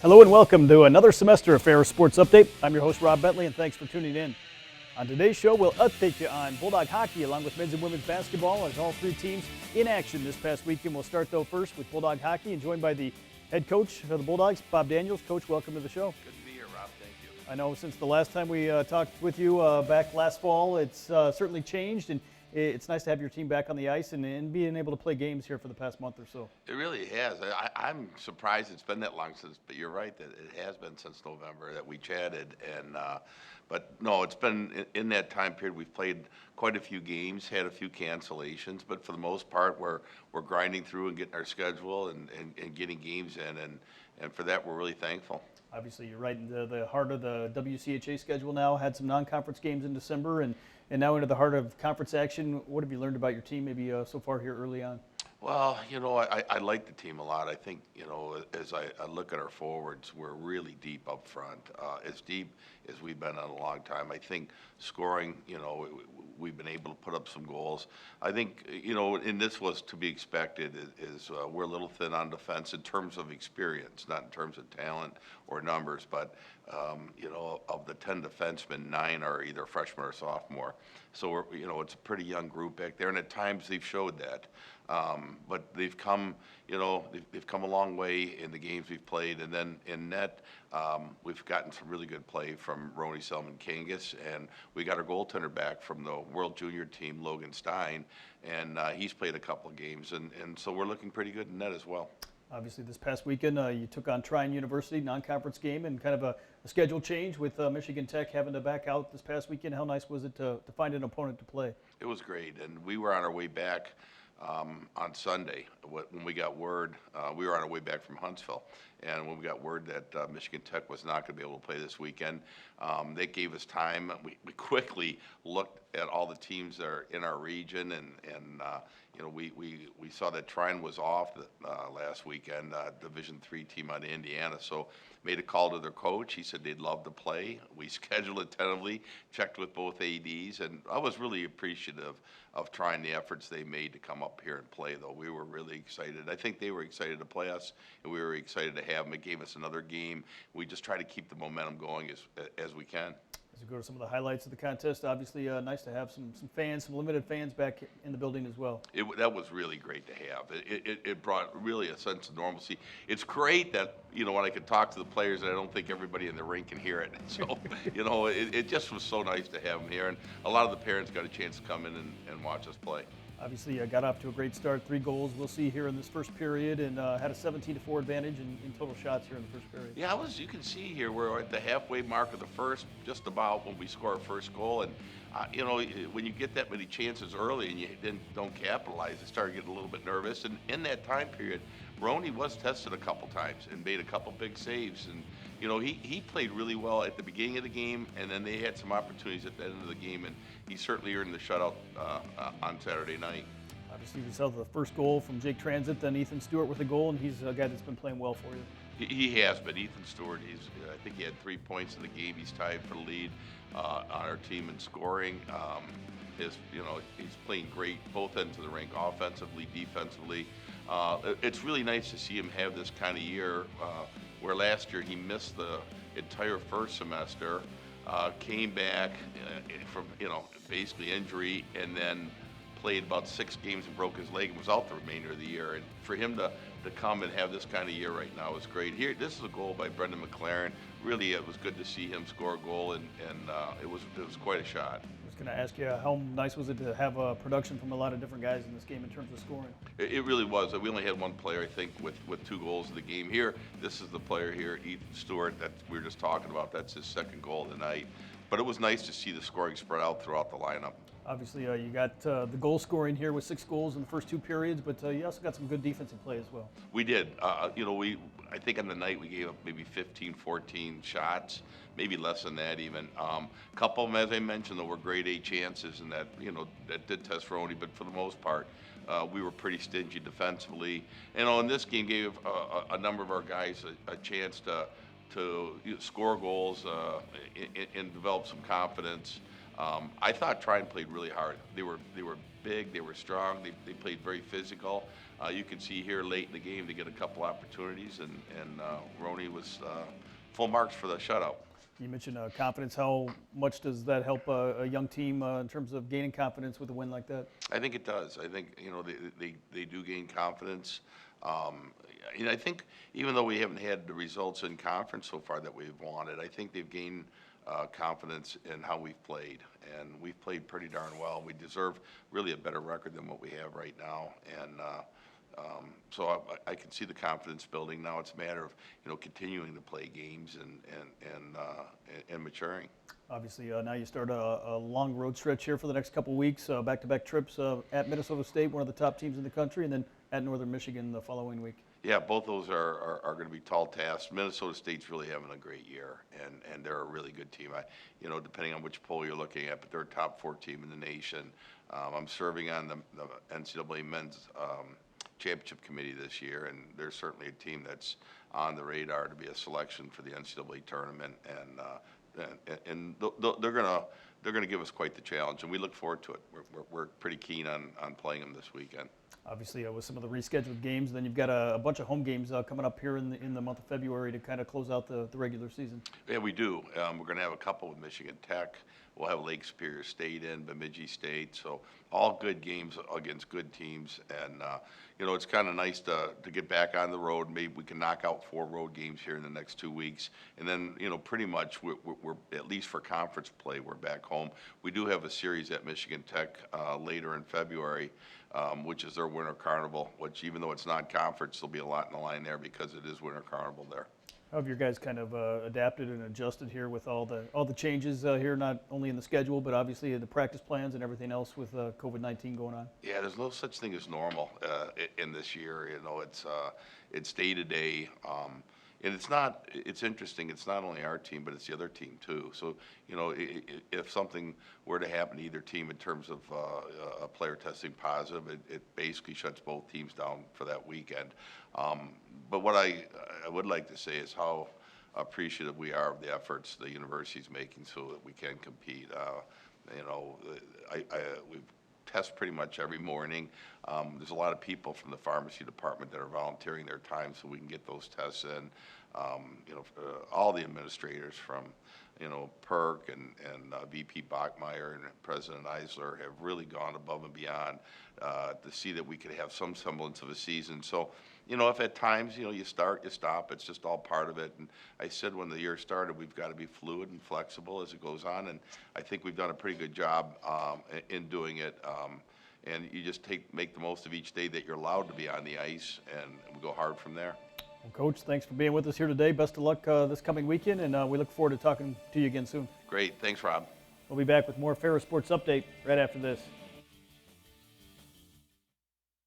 Hello and welcome to another semester of Ferris Sports Update. I'm your host, Rob Bentley, and thanks for tuning in. On today's show, we'll update you on Bulldog Hockey along with men's and women's basketball as all three teams in action this past weekend. We'll start, though, first with Bulldog Hockey and joined by the head coach of the Bulldogs, Bob Daniels. Coach, welcome to the show. Good to be here, Rob. Thank you. I know since the last time we talked with you back last fall, it's certainly changed, and it's nice to have your team back on the ice and being able to play games here for the past month or so. It really has. I'm surprised it's been that long since, but you're right that it has been since November that we chatted. But no, it's been in that time period. We've played quite a few games, had a few cancellations, but for the most part, we're grinding through and getting our schedule and getting games in, and for that, we're really thankful. Obviously, you're right in the heart of the WCHA schedule now. Had some non-conference games in December, and now into the heart of conference action. What have you learned about your team maybe so far here early on? Well, I like the team a lot. I think, as I look at our forwards, we're really deep up front, as deep as we've been in a long time. I think scoring, we've been able to put up some goals. I think, and this was to be expected, is we're a little thin on defense in terms of experience, not in terms of talent or numbers, but, of the 10 defensemen, 9 are either freshman or sophomore. So, it's a pretty young group back there, and at times they've showed that. But they've come, they've come a long way in the games we've played, and then in net, we've gotten some really good play from Roni Selman-Kangas, and we got our goaltender back from the World Junior team, Logan Stein, and he's played a couple of games, and so we're looking pretty good in net as well. Obviously, this past weekend, you took on Trine University, non-conference game, and kind of a schedule change with Michigan Tech having to back out this past weekend. How nice was it to find an opponent to play? It was great, and we were on our way back on Sunday when we got word. We were on our way back from Huntsville, and when we got word that Michigan Tech was not going to be able to play this weekend, they gave us time. We quickly looked at all the teams that are in our region, and we saw that Trine was off last weekend, Division III team out of Indiana, so made a call to their coach. He said they'd love to play. We scheduled it tentatively, checked with both ADs, and I was really appreciative of trying the efforts they made to come up here and play, though. We were really excited. I think they were excited to play us, and we were excited to have them. It gave us another game. We just try to keep the momentum going as we can. As we go to some of the highlights of the contest, obviously nice to have some fans, some limited fans back in the building as well. That was really great to have. It brought really a sense of normalcy. It's great that, when I could talk to the players, and I don't think everybody in the rink can hear it. So, it just was so nice to have them here. And a lot of the parents got a chance to come in and watch us play. Obviously, got off to a great start, 3 goals we'll see here in this first period, and had a 17-4 advantage in total shots here in the first period. Yeah, you can see here we're at the halfway mark of the first, just about when we score our first goal. And, when you get that many chances early and you don't capitalize, I started getting a little bit nervous. And in that time period, Roni was tested a couple times and made a couple big saves. And, he played really well at the beginning of the game, and then they had some opportunities at the end of the game, and he certainly earned the shutout on Saturday night. Obviously, we saw the first goal from Jake Transit, then Ethan Stewart with a goal, and he's a guy that's been playing well for you. He has been. Ethan Stewart, I think he had 3 points in the game. He's tied for the lead on our team in scoring. He's playing great both ends of the rink, offensively, defensively. It's really nice to see him have this kind of year, where last year he missed the entire first semester, came back from basically injury, and then played about 6 games and broke his leg and was out the remainder of the year. And for him to come and have this kind of year right now is great. Here, this is a goal by Brendan McLaren. Really, it was good to see him score a goal, and it was quite a shot. I was going to ask you, how nice was it to have production from a lot of different guys in this game in terms of scoring? It really was. We only had one player, I think, with 2 goals in the game. Here, this is the player here, Ethan Stewart, that we were just talking about. That's his 2nd goal of the night. But it was nice to see the scoring spread out throughout the lineup. Obviously, you got the goal scoring here with 6 goals in the first 2 periods, but you also got some good defensive play as well. We did. I think on the night we gave up maybe 15, 14 shots, maybe less than that even. A couple of them, as I mentioned, though, were grade A chances, and that did test Roni, but for the most part, we were pretty stingy defensively. In this game, gave a number of our guys a chance to score goals and develop some confidence. I thought Trine played really hard. They were big, they were strong, they played very physical. You can see here late in the game they get a couple opportunities, and Roney was full marks for the shutout. You mentioned confidence. How much does that help a young team in terms of gaining confidence with a win like that? I think it does. I think, you know, they do gain confidence. And I think even though we haven't had the results in conference so far that we've wanted, I think they've gained confidence in how we've played. And we've played pretty darn well. We deserve really a better record than what we have right now. And so I can see the confidence building. Now it's a matter of, you know, continuing to play games and maturing. Obviously, now you start a long road stretch here for the next couple of weeks, back-to-back trips at Minnesota State, one of the top teams in the country, and then at Northern Michigan the following week. Yeah, both those are going to be tall tasks. Minnesota State's really having a great year, and they're a really good team. You know, depending on which poll you're looking at, but they're a top 4 team in the nation. I'm serving on the NCAA men's championship committee this year, and they're certainly a team that's on the radar to be a selection for the NCAA tournament, and they're gonna give us quite the challenge, and we look forward to it. We're pretty keen on playing them this weekend. Obviously, with some of the rescheduled games, then you've got a bunch of home games coming up here in the month of February to kind of close out the regular season. Yeah, we do. We're going to have a couple with Michigan Tech. We'll have Lake Superior State in, Bemidji State. So all good games against good teams. And, you know, it's kind of nice to get back on the road. Maybe we can knock out 4 road games here in the next 2 weeks. And then, you know, pretty much we're at least for conference play, we're back home. We do have a series at Michigan Tech later in February, which is their Winter Carnival, which even though it's not conference, there'll be a lot in the line there because it is Winter Carnival there. How have your guys kind of adapted and adjusted here with all the changes here, not only in the schedule, but obviously the practice plans and everything else with COVID-19 going on? Yeah, there's no such thing as normal in this year. You know, it's day to day. And it's interesting, it's not only our team, but it's the other team too. So, you know, if something were to happen to either team in terms of a player testing positive, it basically shuts both teams down for that weekend. But what I would like to say is how appreciative we are of the efforts the university's making so that we can compete. You know, we test pretty much every morning. There's a lot of people from the pharmacy department that are volunteering their time so we can get those tests in. You know, all the administrators from, you know, Perk and VP Bachmeyer and President Eisler have really gone above and beyond to see that we could have some semblance of a season. So, you know, if at times, you know, you start, you stop, it's just all part of it. And I said when the year started, we've got to be fluid and flexible as it goes on. And I think we've done a pretty good job in doing it. And you just make the most of each day that you're allowed to be on the ice, and we go hard from there. Well, Coach, thanks for being with us here today. Best of luck this coming weekend, and we look forward to talking to you again soon. Great. Thanks, Rob. We'll be back with more Ferris Sports Update right after this.